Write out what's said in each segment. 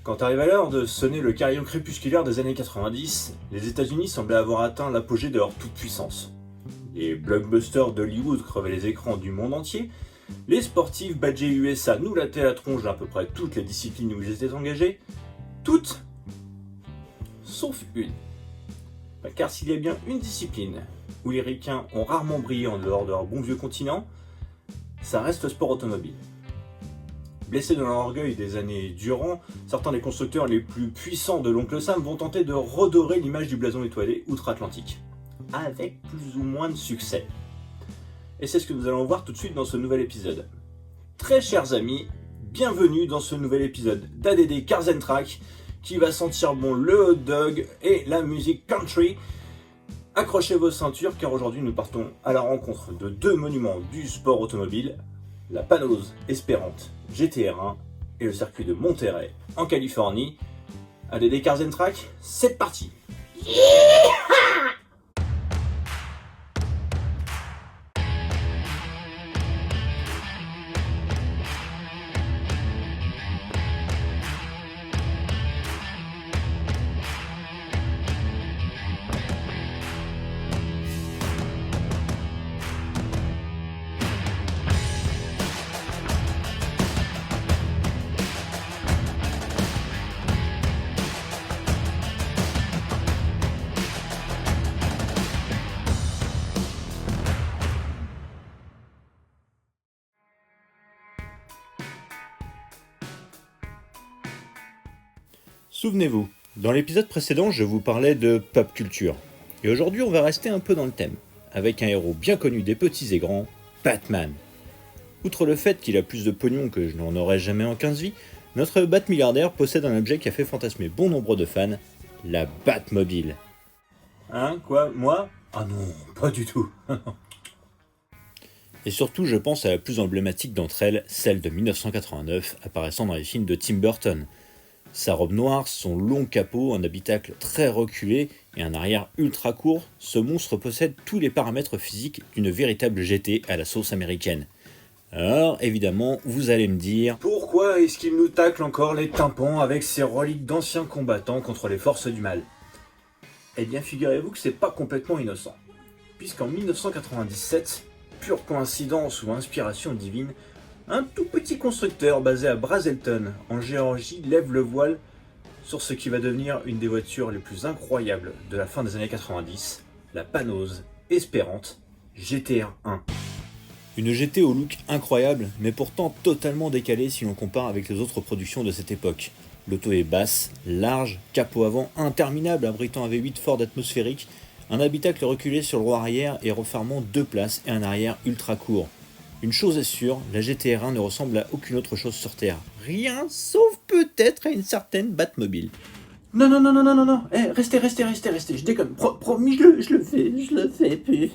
Quand arriva l'heure de sonner le carillon crépusculaire des années 90, les États-Unis semblaient avoir atteint l'apogée de leur toute-puissance. Les blockbusters d'Hollywood crevaient les écrans du monde entier, les sportifs badgés USA nous lattaient la tronche d'à peu près toutes les disciplines où ils étaient engagés, toutes, sauf une. Car s'il y a bien une discipline où les ricains ont rarement brillé en dehors de leur bon vieux continent, ça reste le sport automobile. Blessés de leur orgueil des années durant, certains des constructeurs les plus puissants de l'oncle Sam vont tenter de redorer l'image du blason étoilé outre-Atlantique, avec plus ou moins de succès. Et c'est ce que nous allons voir tout de suite dans ce nouvel épisode. Très chers amis, bienvenue dans ce nouvel épisode d'ADD Cars and Track qui va sentir bon le hot dog et la musique country. Accrochez vos ceintures car aujourd'hui nous partons à la rencontre de deux monuments du sport automobile, la Panoz espérante GTR1 et le circuit de Monterey en Californie. ADD Cars and Track, c'est parti! Souvenez-vous, dans l'épisode précédent, je vous parlais de pop culture. Et aujourd'hui, on va rester un peu dans le thème, avec un héros bien connu des petits et grands, Batman. Outre le fait qu'il a plus de pognon que je n'en aurais jamais en 15 vies, notre Batmilliardaire possède un objet qui a fait fantasmer bon nombre de fans, la Batmobile. Hein, quoi, moi? Ah non, pas du tout. Et surtout, je pense à la plus emblématique d'entre elles, celle de 1989, apparaissant dans les films de Tim Burton. Sa robe noire, son long capot, un habitacle très reculé et un arrière ultra court, ce monstre possède tous les paramètres physiques d'une véritable GT à la sauce américaine. Alors, évidemment, vous allez me dire « Pourquoi est-ce qu'il nous tacle encore les tympans avec ses reliques d'anciens combattants contre les forces du mal ?» Eh bien, figurez-vous que c'est pas complètement innocent. Puisqu'en 1997, pure coïncidence ou inspiration divine, un tout petit constructeur basé à Brazelton, en Géorgie, lève le voile sur ce qui va devenir une des voitures les plus incroyables de la fin des années 90, la Panoz espérante GTR1. Une GT au look incroyable, mais pourtant totalement décalée si l'on compare avec les autres productions de cette époque. L'auto est basse, large, capot avant interminable abritant un V8 Ford atmosphérique, un habitacle reculé sur le roue arrière et refermant 2 places et un arrière ultra court. Une chose est sûre, la GTR1 ne ressemble à aucune autre chose sur Terre. Rien, sauf peut-être à une certaine Batmobile. Non, restez, je déconne, promis, je le fais plus,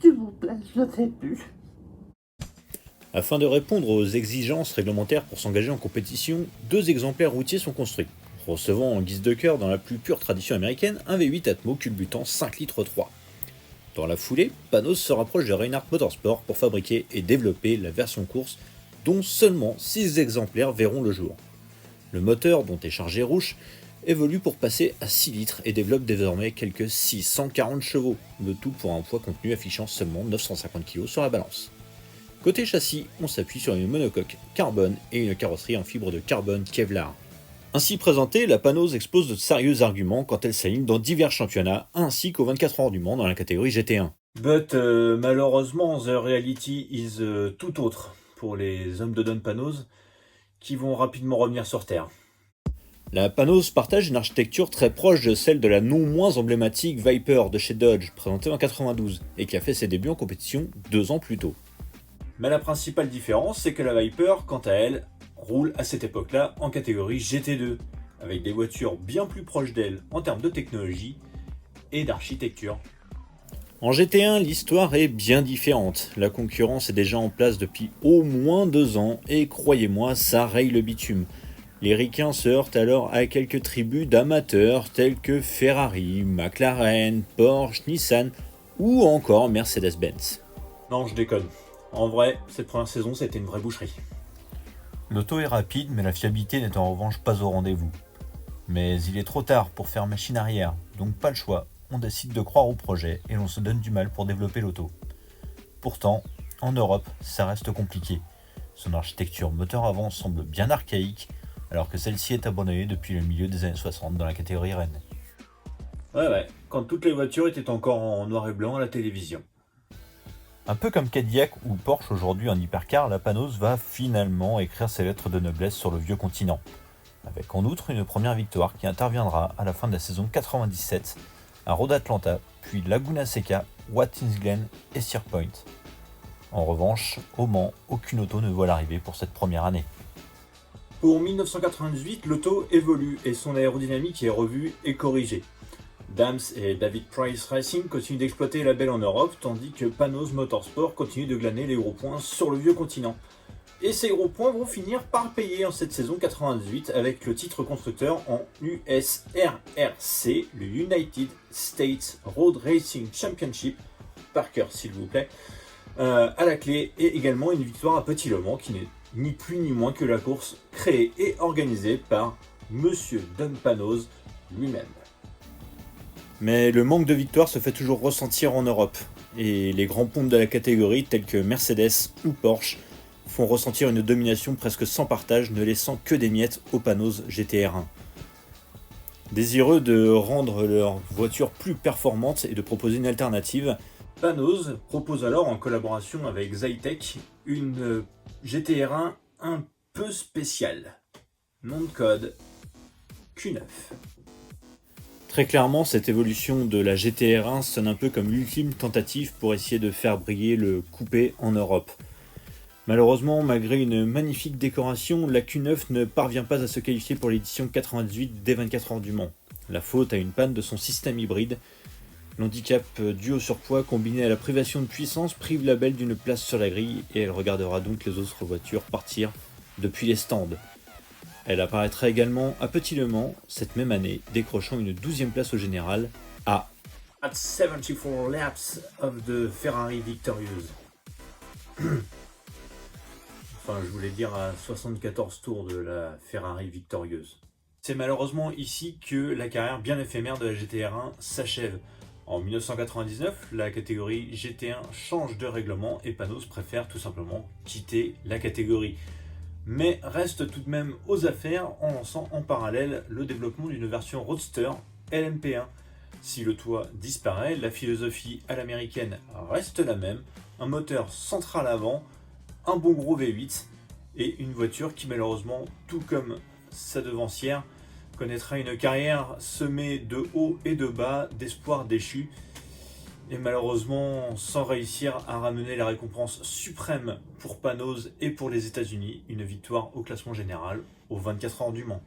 s'il vous plaît, je le fais plus. Afin de répondre aux exigences réglementaires pour s'engager en compétition, 2 exemplaires routiers sont construits, recevant en guise de cœur dans la plus pure tradition américaine un V8 Atmo culbutant 5 litres 3. Dans la foulée, Panoz se rapproche de Reinhardt Motorsport pour fabriquer et développer la version course, dont seulement 6 exemplaires verront le jour. Le moteur, dont est chargé Roush, évolue pour passer à 6 litres et développe désormais quelques 640 chevaux, le tout pour un poids contenu affichant seulement 950 kg sur la balance. Côté châssis, on s'appuie sur une monocoque carbone et une carrosserie en fibre de carbone Kevlar. Ainsi présentée, la Panoz expose de sérieux arguments quand elle s'aligne dans divers championnats, ainsi qu'aux 24 heures du Mans dans la catégorie GT1. But malheureusement, the reality is tout autre pour les hommes de Don Panoz, qui vont rapidement revenir sur Terre. La Panoz partage une architecture très proche de celle de la non moins emblématique Viper de chez Dodge, présentée en 92, et qui a fait ses débuts en compétition 2 ans plus tôt. Mais la principale différence, c'est que la Viper, quant à elle, roule à cette époque-là en catégorie GT2, avec des voitures bien plus proches d'elle en termes de technologie et d'architecture. En GT1, l'histoire est bien différente. La concurrence est déjà en place depuis au moins 2 ans et croyez-moi, ça raye le bitume. Les ricains se heurtent alors à quelques tribus d'amateurs tels que Ferrari, McLaren, Porsche, Nissan ou encore Mercedes-Benz. Non, je déconne. En vrai, cette première saison, c'était une vraie boucherie. L'auto est rapide, mais la fiabilité n'est en revanche pas au rendez-vous. Mais il est trop tard pour faire machine arrière, donc pas le choix, on décide de croire au projet et l'on se donne du mal pour développer l'auto. Pourtant, en Europe, ça reste compliqué. Son architecture moteur avant semble bien archaïque, alors que celle-ci est abandonnée depuis le milieu des années 60 dans la catégorie Rennes. Ouais, quand toutes les voitures étaient encore en noir et blanc à la télévision. Un peu comme Cadillac ou Porsche aujourd'hui en hypercar, la Panos va finalement écrire ses lettres de noblesse sur le vieux continent, avec en outre une première victoire qui interviendra à la fin de la saison 97 à Road Atlanta, puis Laguna Seca, Watkins Glen et Cedar Point. En revanche, au Mans, aucune auto ne voit l'arrivée pour cette première année. Pour 1998, l'auto évolue et son aérodynamique est revue et corrigée. Dams et David Price Racing continuent d'exploiter la belle en Europe, tandis que Panos Motorsport continue de glaner les gros points sur le vieux continent. Et ces gros points vont finir par payer en cette saison 98 avec le titre constructeur en USRRC, le United States Road Racing Championship, Parker s'il vous plaît, à la clé, et également une victoire à Petit Le Mans qui n'est ni plus ni moins que la course créée et organisée par Monsieur Don Panos lui-même. Mais le manque de victoires se fait toujours ressentir en Europe, et les grands pontes de la catégorie tels que Mercedes ou Porsche font ressentir une domination presque sans partage, ne laissant que des miettes aux Panos GT-R1. Désireux de rendre leur voiture plus performante et de proposer une alternative, Panos propose alors en collaboration avec Zytec une GT-R1 un peu spéciale. Nom de code Q9. Très clairement, cette évolution de la GT-R1 sonne un peu comme l'ultime tentative pour essayer de faire briller le coupé en Europe. Malheureusement, malgré une magnifique décoration, la Q9 ne parvient pas à se qualifier pour l'édition 98 des 24 heures du Mans. La faute à une panne de son système hybride. L'handicap dû au surpoids combiné à la privation de puissance prive la belle d'une place sur la grille et elle regardera donc les autres voitures partir depuis les stands. Elle apparaîtra également à Petit Le Mans cette même année, décrochant une 12e place au général at 74 laps of the Ferrari victorieuse. Enfin, je voulais dire à 74 tours de la Ferrari victorieuse. C'est malheureusement ici que la carrière bien éphémère de la GT-R1 s'achève. En 1999, la catégorie GT1 change de règlement et Panos préfère tout simplement quitter la catégorie. Mais reste tout de même aux affaires en lançant en parallèle le développement d'une version Roadster LMP1. Si le toit disparaît, la philosophie à l'américaine reste la même, un moteur central avant, un bon gros V8 et une voiture qui malheureusement, tout comme sa devancière, connaîtra une carrière semée de hauts et de bas, d'espoirs déchus, et malheureusement sans réussir à ramener la récompense suprême pour Panos et pour les États-Unis, une victoire au classement général aux 24 heures du Mans.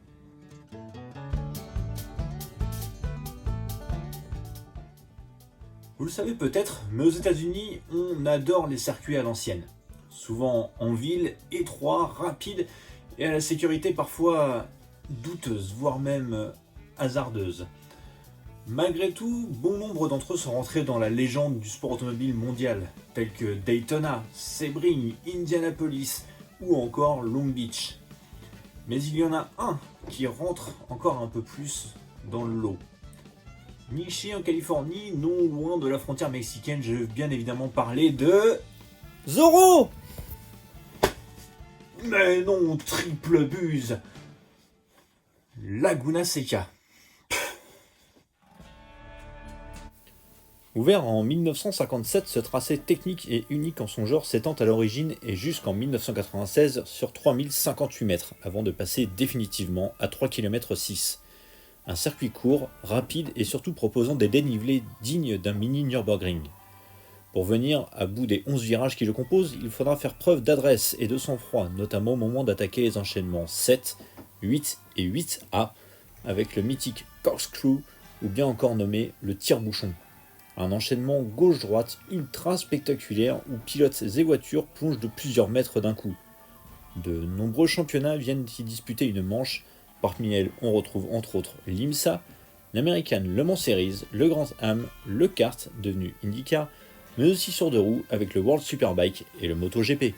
Vous le savez peut-être, mais aux États-Unis, on adore les circuits à l'ancienne. Souvent en ville, étroits, rapides et à la sécurité parfois douteuse, voire même hasardeuse. Malgré tout, bon nombre d'entre eux sont rentrés dans la légende du sport automobile mondial, tels que Daytona, Sebring, Indianapolis ou encore Long Beach. Mais il y en a un qui rentre encore un peu plus dans le lot. Niché en Californie, non loin de la frontière mexicaine, je veux bien évidemment parler de... Zorro! Mais non, triple buse! Laguna Seca. Ouvert en 1957, ce tracé technique et unique en son genre s'étend à l'origine et jusqu'en 1996 sur 3058 mètres, avant de passer définitivement à 3 km 6. Un circuit court, rapide et surtout proposant des dénivelés dignes d'un mini Nürburgring. Pour venir à bout des 11 virages qui le composent, il faudra faire preuve d'adresse et de sang-froid, notamment au moment d'attaquer les enchaînements 7, 8 et 8A, avec le mythique corkscrew, ou bien encore nommé le tire-bouchon. Un enchaînement gauche-droite ultra spectaculaire où pilotes et voitures plongent de plusieurs mètres d'un coup. De nombreux championnats viennent y disputer une manche, parmi elles on retrouve entre autres l'IMSA, l'American Le Mans Series, le Grand Am, le kart devenu IndyCar, mais aussi sur deux roues avec le World Superbike et le MotoGP.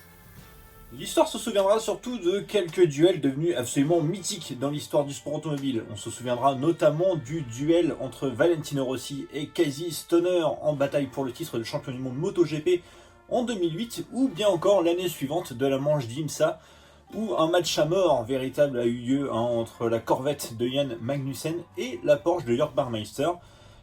L'histoire se souviendra surtout de quelques duels devenus absolument mythiques dans l'histoire du sport automobile. On se souviendra notamment du duel entre Valentino Rossi et Casey Stoner en bataille pour le titre de champion du monde MotoGP en 2008, ou bien encore l'année suivante de la manche d'IMSA, où un match à mort véritable a eu lieu entre la Corvette de Jan Magnussen et la Porsche de Jörg Barmeister.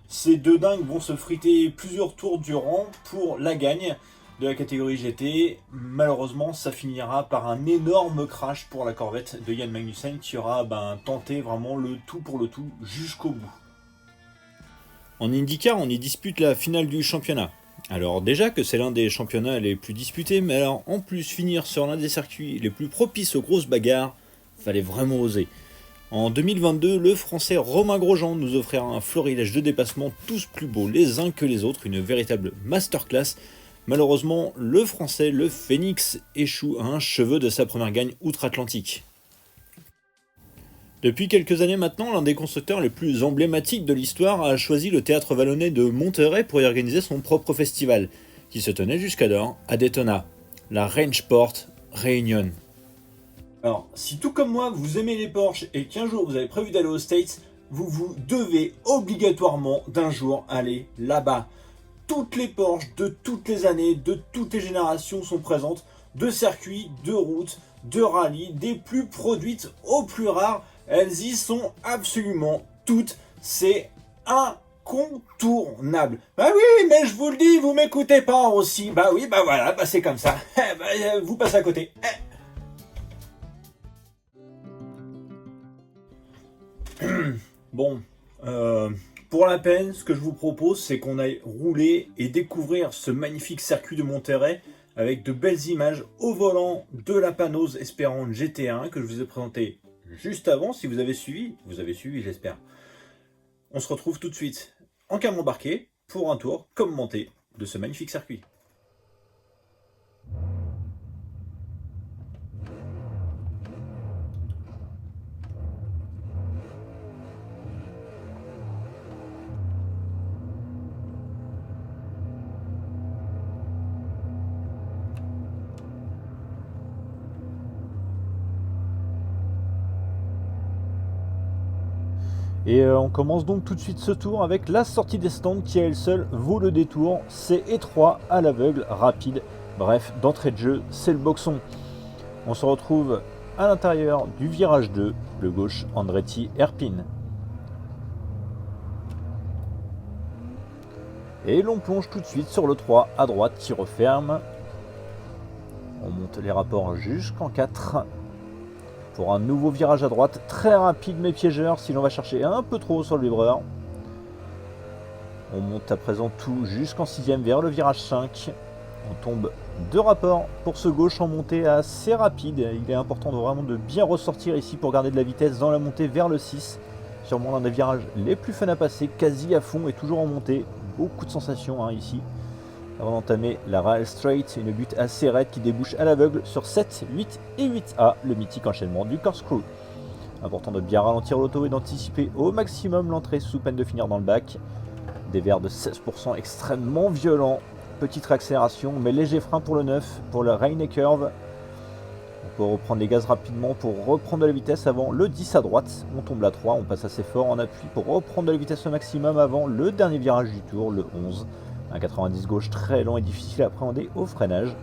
Ces deux dingues vont se friter plusieurs tours durant pour la gagne de la catégorie GT. Malheureusement, ça finira par un énorme crash pour la Corvette de Jan Magnussen qui aura tenté vraiment le tout pour le tout jusqu'au bout. En IndyCar, on y dispute la finale du championnat. Alors déjà que c'est l'un des championnats les plus disputés, mais alors en plus finir sur l'un des circuits les plus propices aux grosses bagarres, fallait vraiment oser. En 2022, le français Romain Grosjean nous offrira un florilège de dépassements tous plus beaux les uns que les autres, une véritable masterclass. Malheureusement, le français, le Phoenix, échoue à un cheveu de sa première gagne outre-Atlantique. Depuis quelques années maintenant, l'un des constructeurs les plus emblématiques de l'histoire a choisi le théâtre vallonnais de Monterey pour y organiser son propre festival, qui se tenait jusqu'alors à Daytona, la Rennsport Reunion. Alors, si tout comme moi vous aimez les Porsche et qu'un jour vous avez prévu d'aller aux States, vous devez obligatoirement d'un jour aller là-bas. Toutes les Porsche de toutes les années, de toutes les générations sont présentes, de circuits, de routes, de rallyes, des plus produites aux plus rares. Elles y sont absolument toutes. C'est incontournable. Bah oui, mais je vous le dis, vous m'écoutez pas aussi. Bah oui, bah voilà, c'est comme ça. Vous passez à côté. Bon, pour la peine, ce que je vous propose, c'est qu'on aille rouler et découvrir ce magnifique circuit de Monterey avec de belles images au volant de la Panoz Espérante GT1 que je vous ai présenté juste avant. Si vous avez suivi j'espère. On se retrouve tout de suite en camion embarqué pour un tour commenté de ce magnifique circuit. Et on commence donc tout de suite ce tour avec la sortie des stands qui à elle seule vaut le détour. C'est étroit, à l'aveugle, rapide. Bref, d'entrée de jeu, c'est le boxon. On se retrouve à l'intérieur du virage 2, le gauche Andretti Hairpin. Et l'on plonge tout de suite sur le 3 à droite qui referme. On monte les rapports jusqu'en 4. Pour un nouveau virage à droite, très rapide mais piégeur si l'on va chercher un peu trop sur le vibreur. On monte à présent tout jusqu'en 6ème vers le virage 5. On tombe 2 rapports pour ce gauche en montée assez rapide. Il est important vraiment de bien ressortir ici pour garder de la vitesse dans la montée vers le 6. Sûrement l'un des virages les plus fun à passer, quasi à fond et toujours en montée. Beaucoup de sensations ici. Avant d'entamer la Rail Straight, une butte assez raide qui débouche à l'aveugle sur 7, 8 et 8A, le mythique enchaînement du corkscrew. Important de bien ralentir l'auto et d'anticiper au maximum l'entrée sous peine de finir dans le bac. Des verres de 16% extrêmement violents. Petite réaccélération, mais léger frein pour le 9, pour le Rainy Curve. On peut reprendre les gaz rapidement pour reprendre de la vitesse avant le 10 à droite. On tombe la 3, on passe assez fort en appui pour reprendre de la vitesse au maximum avant le dernier virage du tour, le 11. Un 90 gauche très lent et difficile à appréhender au freinage.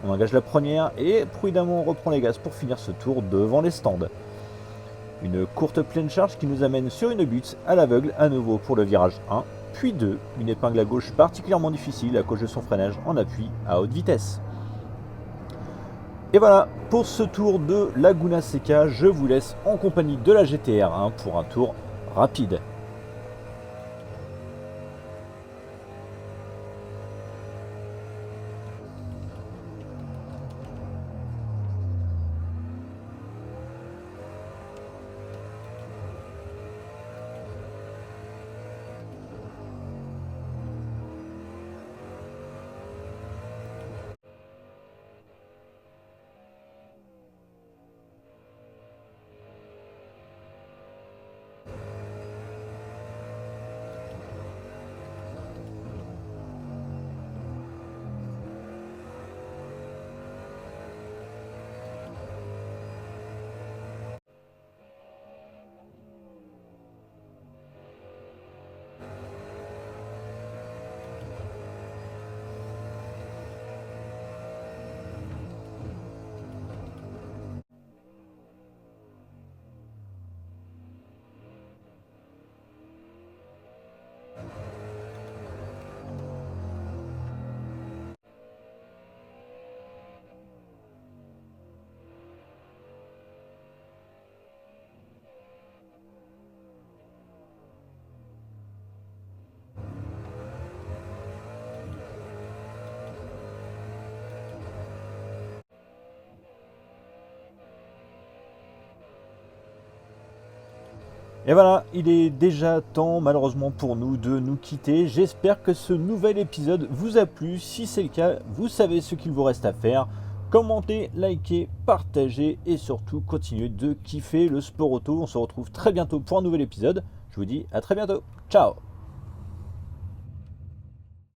On engage la première et prudemment on reprend les gaz pour finir ce tour devant les stands. Une courte pleine charge qui nous amène sur une butte à l'aveugle à nouveau pour le virage 1, puis 2. Une épingle à gauche particulièrement difficile à cause de son freinage en appui à haute vitesse. Et voilà, pour ce tour de Laguna Seca, je vous laisse en compagnie de la GTR1 pour un tour rapide. Et voilà, il est déjà temps malheureusement pour nous de nous quitter. J'espère que ce nouvel épisode vous a plu. Si c'est le cas, vous savez ce qu'il vous reste à faire. Commentez, likez, partagez et surtout continuez de kiffer le sport auto. On se retrouve très bientôt pour un nouvel épisode. Je vous dis à très bientôt. Ciao.